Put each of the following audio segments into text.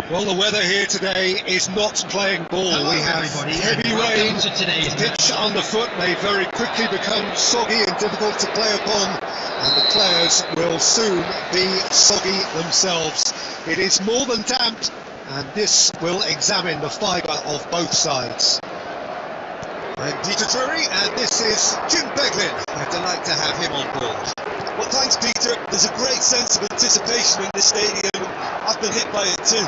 Well, the weather here today is not playing ball. Hello, we have heavy rain. The pitch underfoot may very quickly become soggy and difficult to play upon, and the players will soon be soggy themselves. It is more than damp, and this will examine the fibre of both sides. I'm Peter Drury, and this is Jim Beglin. A delight to have him on board. Well, thanks, Peter. There's a great sense of anticipation in this stadium. I've been hit by it too.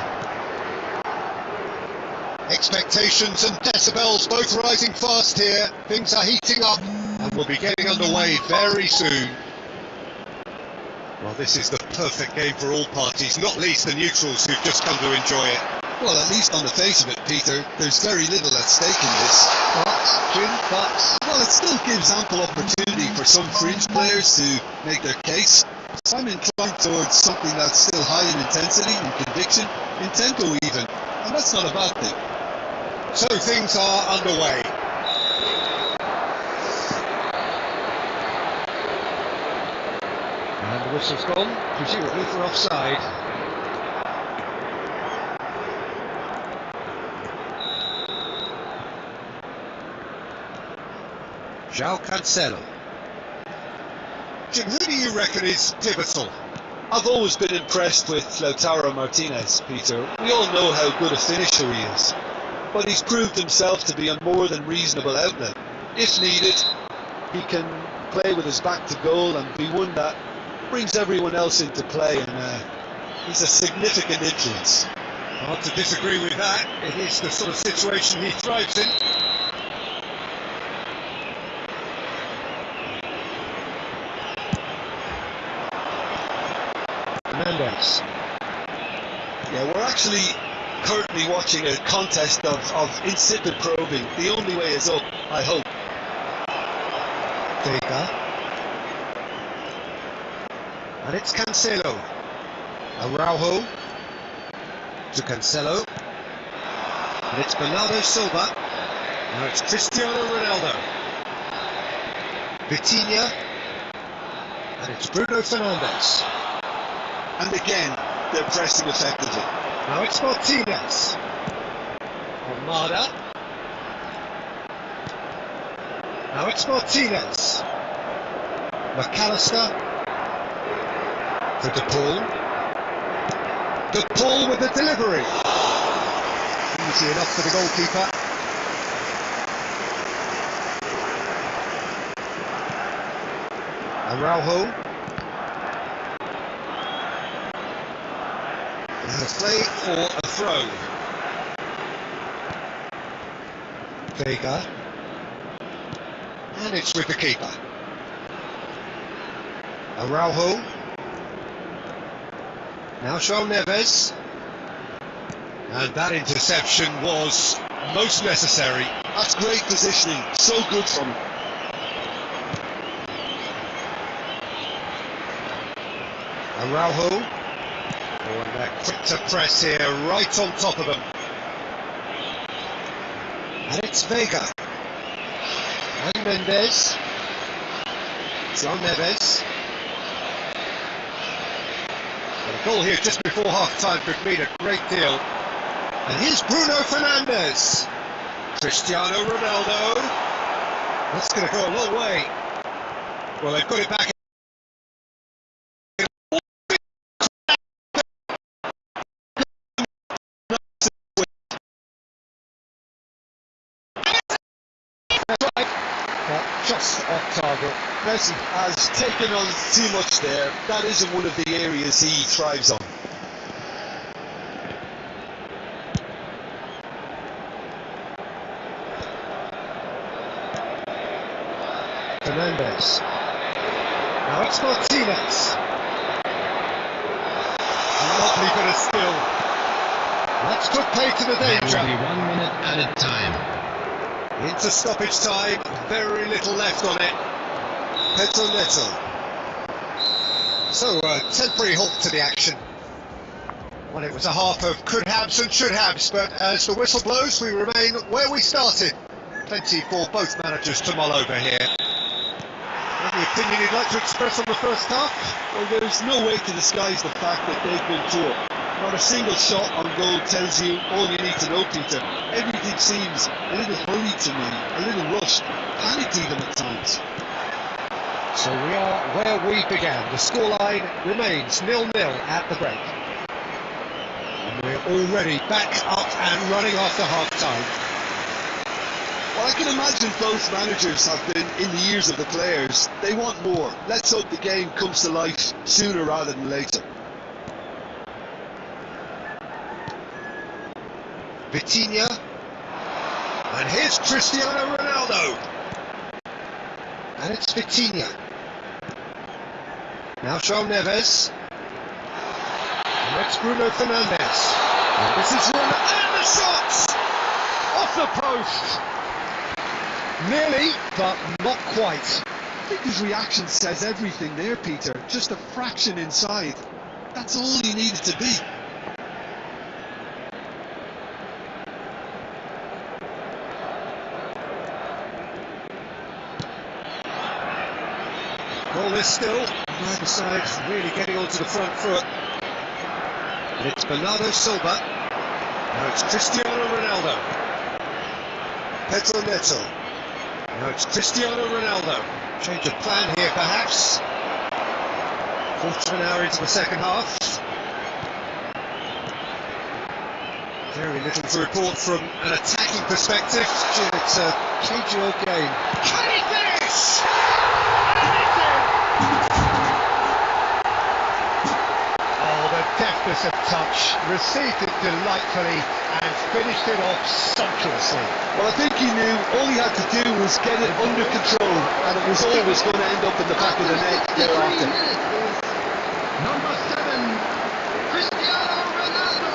Expectations and decibels both rising fast here. Things are heating up and we'll be getting underway very soon. Well, this is the perfect game for all parties, not least the neutrals who've just come to enjoy it. Well, at least on the face of it, Peter, there's very little at stake in this. Well, it still gives ample opportunity for some fringe players to make their case. So I'm inclined towards something that's still high in intensity and conviction, in tempo even, and that's not a bad thing. So things are underway. And the whistle's gone, presumably for offside. João Cancelo. Jim, who do you reckon is pivotal? I've always been impressed with Lautaro Martinez, Peter. We all know how good a finisher he is, but he's proved himself to be a more than reasonable outlet. If needed, he can play with his back to goal and be one that brings everyone else into play, and he's a significant influence. Hard to disagree with that. It is the sort of situation he thrives in. Fernandes. Yeah, we're actually currently watching a contest of insipid probing. The only way is up, I hope. Vega. And it's Cancelo. Araujo to Cancelo. And it's Bernardo Silva. Now it's Cristiano Ronaldo. Vitinha. And it's Bruno Fernandes. And again, they're pressing effectively. Now it's Martinez. Almada. Now it's Martinez. McAllister. For De Paul. De Paul with the delivery. Easy enough for the goalkeeper. Araujo. And a play for a throw. Vega. And it's with the keeper. Araujo. Now João Neves. And that interception was most necessary. That's great positioning. So good from him. Araujo. Oh, and they're quick to press here, right on top of them. And it's Vega. And Mendes. João Neves. A goal here just before half-time could mean a great deal. And here's Bruno Fernandes. Cristiano Ronaldo. That's going to go a long way. Well, they've got it back. Just off target. Messi has taken on too much there. That isn't one of the areas he thrives on. Fernandes. Now it's Martinez. A lovely bit of skill. That's good play to the danger. There will be 1 minute added time. Into stoppage time, very little left on it. Pedro Neto. So, temporary halt to the action. Well, it was a half of could-haves and should-haves, but as the whistle blows, we remain where we started. Plenty for both managers to mull over here. Any opinion you'd like to express on the first half? Well, there's no way to disguise the fact that they've been poor. Not a single shot on goal tells you all you need to know, Peter. Everything seems a little hurried to me, a little rushed, panicked even at times. So we are where we began. The scoreline remains 0-0 at the break. And we're already back up and running after half-time. Well, I can imagine both managers have been in the ears of the players. They want more. Let's hope the game comes to life sooner rather than later. Vitinha. And here's Cristiano Ronaldo. And it's Vitinha. Now João Neves. And it's Bruno Fernandes. And this is Ronaldo. And the shot! Off the post! Nearly, but not quite. I think his reaction says everything there, Peter. Just a fraction inside. That's all he needed to be. Goal is still. Neither side really getting onto the front foot. And it's Bernardo Silva. Now it's Cristiano Ronaldo. Petro Neto. Now it's Cristiano Ronaldo. Change of plan here, perhaps. Quarter of an hour into the second half. Very little to report from an attacking perspective. It's a cagey old game. Can he finish? Oh, the deftness of touch. Received it delightfully and finished it off sumptuously. Well, I think he knew all he had to do was get it under control, and it was always going to end up in the back of the net thereafter. Number 7, Cristiano Ronaldo.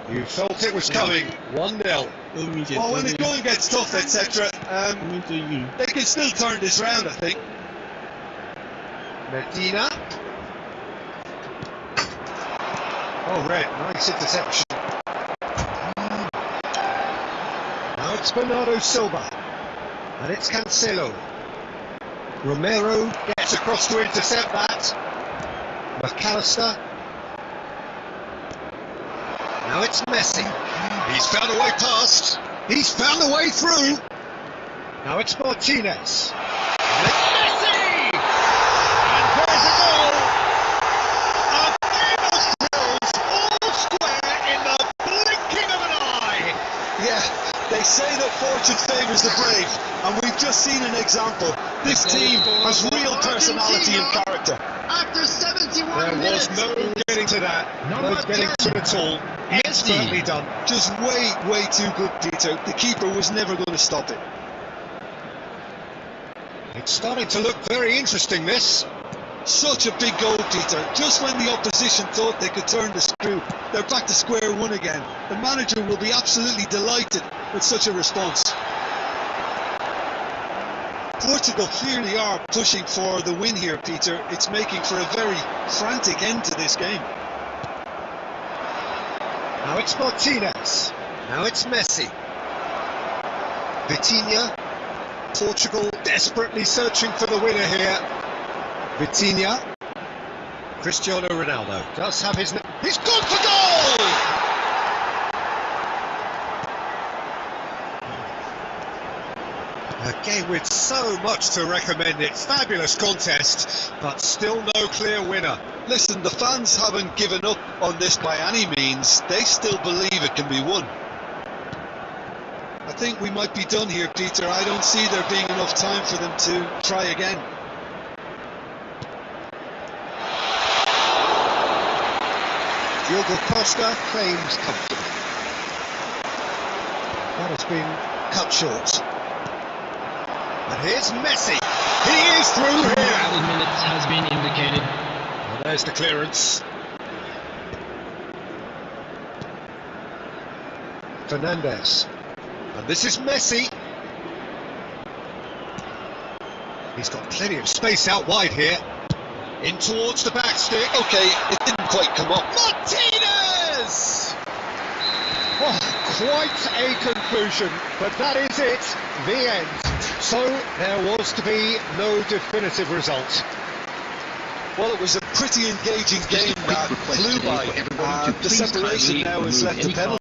You felt it was coming. 1-0. Well, when the going gets tough, etc., they can still turn this round, I think. Medina. Oh, red. Nice interception. Now it's Bernardo Silva. And it's Cancelo. Romero gets across to intercept that. McAllister. Now it's Messi. He's found a way past. He's found a way through. Now it's Martinez. And it's Messi! And there's a goal. A game of thrills, all square in the blinking of an eye. Yeah, they say that fortune favours the brave, and we've just seen an example. This team has real personality and character. After 71 There minutes. was no getting to that. No getting to it at all. Expertly done. Just way too good, Peter. The keeper was never going to stop it. It's starting to look very interesting, this. Such a big goal, Peter. Just when the opposition thought they could turn the screw, they're back to square one again. The manager will be absolutely delighted with such a response. Portugal clearly are pushing for the win here, Peter. It's making for a very frantic end to this game. Now it's Martinez. Now it's Messi. Vitinha. Portugal desperately searching for the winner here. Vitinha. Cristiano Ronaldo does have his... He's gone for goal! A game with so much to recommend it. Fabulous contest, but still no clear winner. Listen, the fans haven't given up on this by any means. They still believe it can be won. I think we might be done here, Peter. I don't see there being enough time for them to try again. Diogo Costa claims comfort. That has been cut short. And here's Messi. He is through here. 12 minutes has been indicated. Well, there's the clearance. Fernandes. And this is Messi. He's got plenty of space out wide here. In towards the back stick. Okay, it didn't quite come up. Martinez! Oh, quite a conclusion, but that is it, the end. So there was to be no definitive result. Well, it was a pretty engaging game that flew by. The separation now is left to penalty.